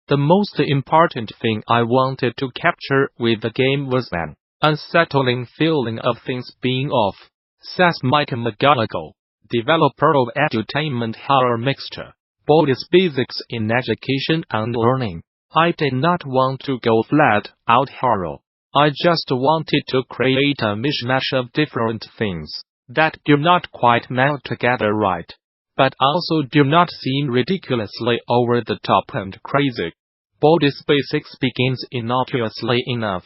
The most important thing I wanted to capture with the game was an unsettling feeling of things being off, says Micah McGonigal, developer of edutainment horror mixture, Baldi Basics in education and learning. I did not want to go flat out horror. I just wanted to create a mishmash of different things that do not quite meld together right, but also do not seem ridiculously over the top and crazy. Baldi Basics begins innocuously enough,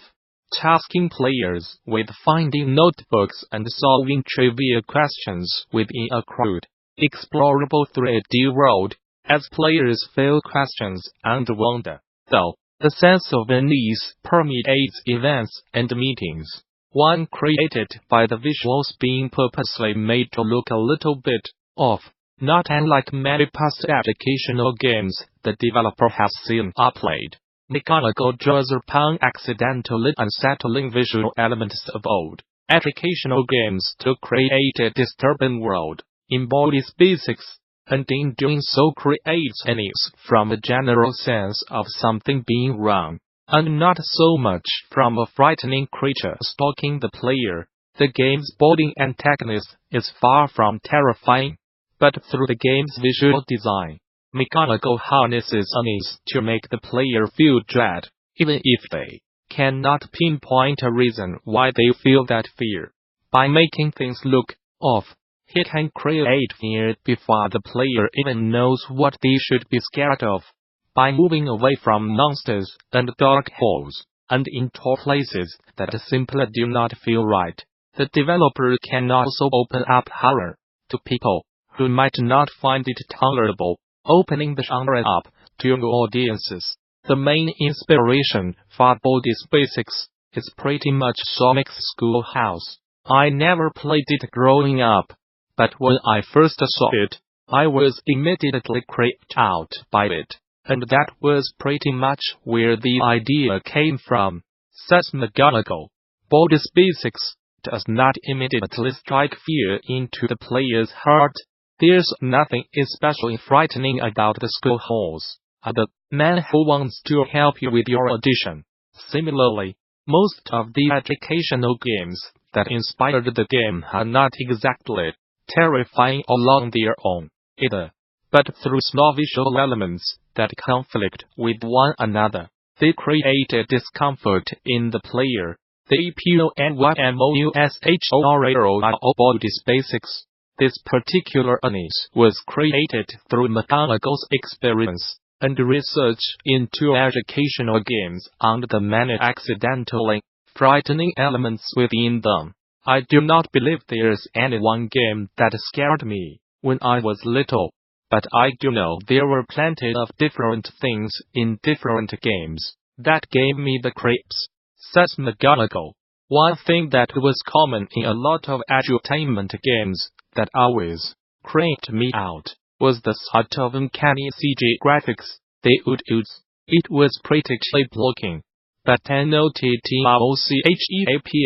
tasking players with finding notebooks and solving trivia questions within a crude, explorable 3D world. As players fill questions and wonder, though, the sense of unease permeates events and meetings. One created by the visuals being purposely made to look a little bit off, not unlike many past educational games the developer has seen played. McGonigal draws upon accidentally unsettling visual elements of old educational games to create a disturbing world in Baldi Basics, and in doing so creates unease from a general sense of something being wrong, and not so much from a frightening creature stalking the player. The game's budding antagonist is far from terrifying, but through the game's visual design, McGonigal harnesses unease to make the player feel dread, even if they cannot pinpoint a reason why they feel that fear. By making things look off, he can create fear before the player even knows what they should be scared of. By moving away from monsters and dark holes, and into places that simply do not feel right, the developer can also open up horror to people who might not find it tolerable, opening the genre up to new audiences. The main inspiration for Baldi Basics is pretty much Sonic's Schoolhouse. I never played it growing up, but when I first saw it, I was immediately creeped out by it, and that was pretty much where the idea came from, says McGonigal. Baldi Basics does not immediately strike fear into the player's heart. There's nothing especially frightening about the Schoolhouse, the man who wants to help you with your audition. Similarly, most of the educational games that inspired the game are not exactly terrifying along their own, either, but through small visual elements that conflict with one another, they create a discomfort in the player. The eponymous of Baldi Basics. This particular unease was created through McGonigal's experience and research into educational games and the many accidentally frightening elements within them. I do not believe there's any one game that scared me when I was little, but I do know there were plenty of different things in different games that gave me the creeps, says McGonigal. One thing that was common in a lot of edutainment games that always creeped me out was the sort of uncanny CG graphics they would use. It was pretty cheap looking, but not cheap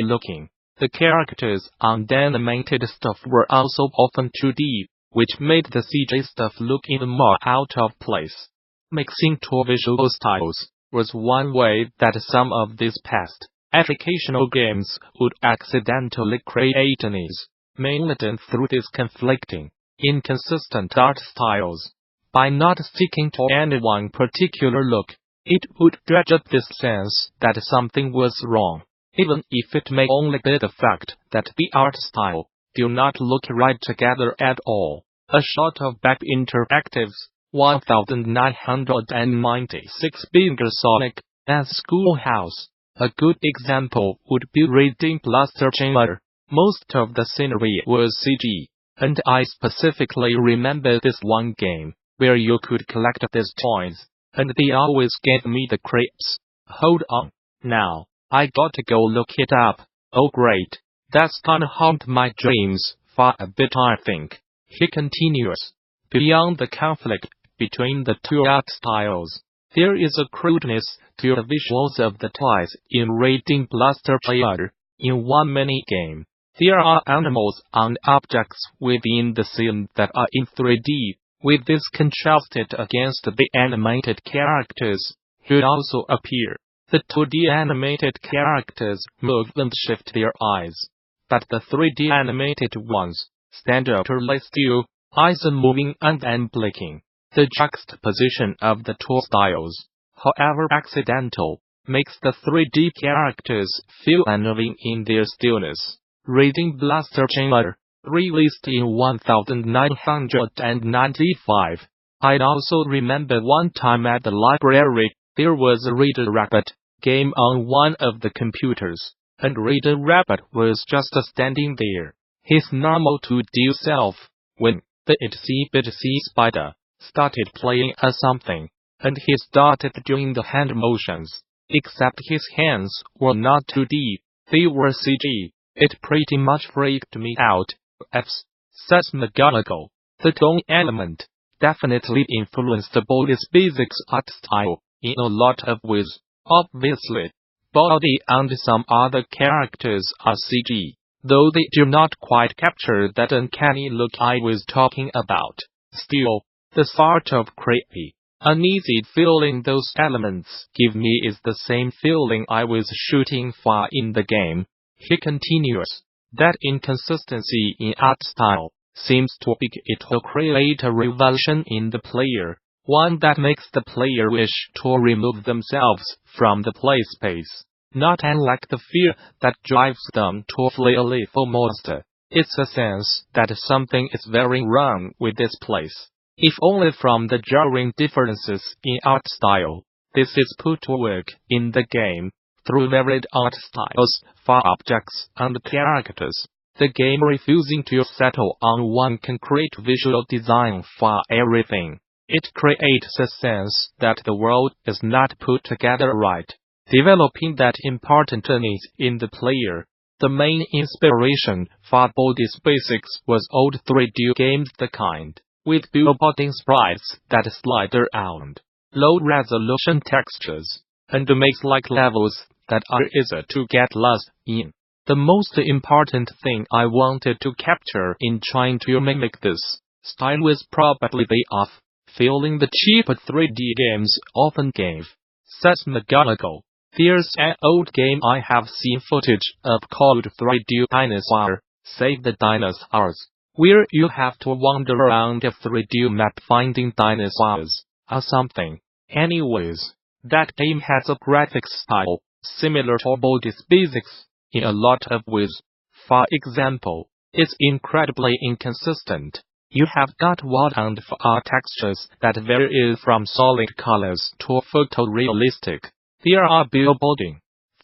looking. The characters and animated stuff were also often 2D, which made the CG stuff look even more out of place. Mixing two visual styles was one way that some of these past educational games would accidentally create unease, mainly done through these conflicting, inconsistent art styles. By not sticking to any one particular look, it would dredge up this sense that something was wrong, even if it may only be the fact that the art style do not look right together at all. A shot of BAP Interactive's 1996 Bigger Sonic as Schoolhouse. A good example would be Reading Blaster Chamber. Most of the scenery was CG, and I specifically remember this one game where you could collect these toys, and they always gave me the creeps. Hold on, now, I gotta go look it up. Oh great, that's gonna haunt my dreams for a bit I think, he continues. Beyond the conflict between the two art styles, there is a crudeness to the visuals of the toys in Reading Blaster Chamber. In one mini-game, there are animals and objects within the scene that are in 3D, with this contrasted against the animated characters. should also appear. The 2D animated characters move and shift their eyes, but the 3D animated ones stand utterly still, eyes moving and then blinking. The juxtaposition of the two styles, however accidental, makes the 3D characters feel unnerving in their stillness. Reading Blaster Chamber, released in 1995. I also remember one time at the library, there was a Reader Rabbit game on one of the computers, and Reader Rabbit was just standing there, his normal 2D self, when the Itsy Bitsy Spider started playing something, and he started doing the hand motions, except his hands were not 2D, they were CG. It pretty much freaked me out. Says McGonigal. The tone element definitely influenced Baldi Basics art style in a lot of ways. Obviously, Baldi and some other characters are CG, though they do not quite capture that uncanny look I was talking about. Still, the sort of creepy, uneasy feeling those elements give me is the same feeling I was shooting for in the game. He continues. That inconsistency in art style seems to begin to create a revulsion in the player, one that makes the player wish to remove themselves from the play space, not unlike the fear that drives them to flee a lethal monster. It's a sense that something is very wrong with this place. If only from the jarring differences in art style, this is put to work in the game. Through varied art styles for objects and characters, the game refusing to settle on one concrete visual design for everything. It creates a sense that the world is not put together right, developing that important unease in the player. The main inspiration for Baldi Basics was old 3D games, the kind with billboarding sprites that slide around, low-resolution textures, and maze-like levels that are easy to get lost in. The most important thing I wanted to capture in trying to mimic this style was probably the feeling the cheap 3D games often gave. Says McGonigal. There's an old game I have seen footage of called 3D Dinosaur, Save the Dinosaurs, where you have to wander around a 3D map finding dinosaurs or something. Anyways, that game has a graphics style similar to Baldi Basics in a lot of ways. For example, it's incredibly inconsistent. You have got wild and far textures that vary from solid colors to photorealistic. There are billboarding,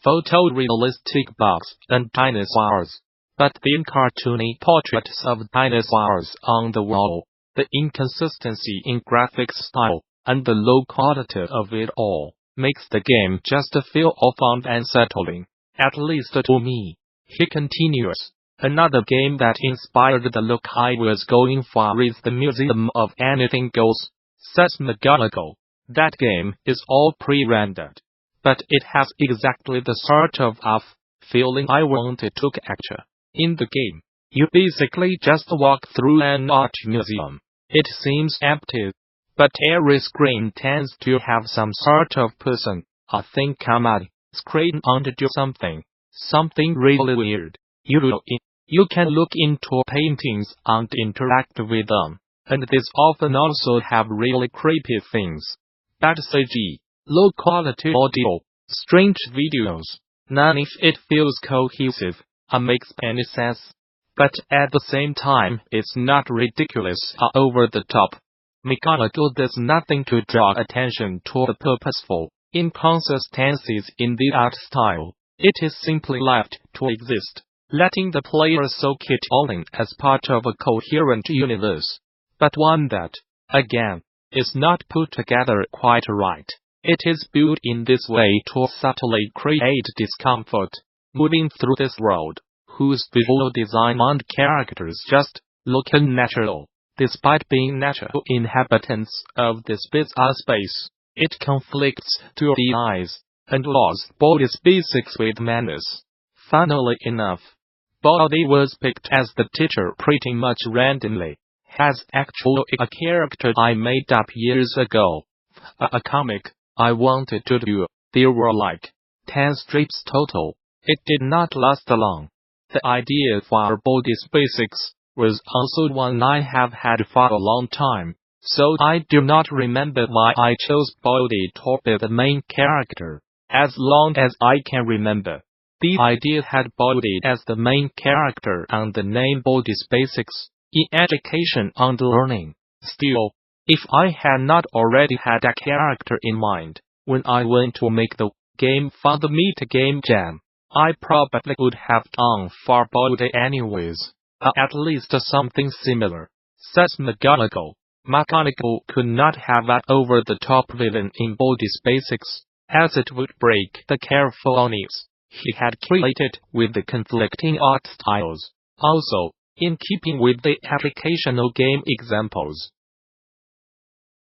photorealistic bugs and dinosaurs, but then cartoony portraits of dinosaurs on the wall. The inconsistency in graphics style and the low quality of it all makes the game just feel off and unsettling, at least to me. He continues. Another game that inspired the look I was going for is the Museum of Anything Goes, says McGonigal. That game is all pre-rendered, but it has exactly the sort of feeling I wanted to capture. In the game, you basically just walk through an art museum. It seems empty, but every screen tends to have some sort of person or thing come out, screen onto something really weird. You can look into paintings and interact with them, and these often also have really creepy things. Bad CG, low quality audio, strange videos, none if it feels cohesive or makes any sense. But at the same time, it's not ridiculous or over the top. McGonigal does nothing to draw attention to the purposeful inconsistencies in the art style. It is simply left to exist, letting the player soak it all in as part of a coherent universe, but one that, again, is not put together quite right. It is built in this way to subtly create discomfort, moving through this world, whose visual design and characters just look unnatural. Despite being natural inhabitants of this bizarre space, it conflicts to the eyes, and laws Baldi Basics with menace. Funnily enough, Baldi was picked as the teacher pretty much randomly. Has actually a character I made up years ago. A comic, I wanted to do. There were like 10 strips total. It did not last long. The idea for Baldi Basics was also one I have had for a long time, so I do not remember why I chose Baldi to be the main character. As long as I can remember, the idea had Baldi as the main character and the name Baldi Basics in education and learning. Still, if I had not already had a character in mind when I went to make the game for the Meet Game Jam, I probably would have gone for Baldi anyways. At least something similar. Says McGonigal. McGonigal could not have an over-the-top villain in Baldi Basics, as it would break the careful unease he had created with the conflicting art styles. Also, in keeping with the educational game examples,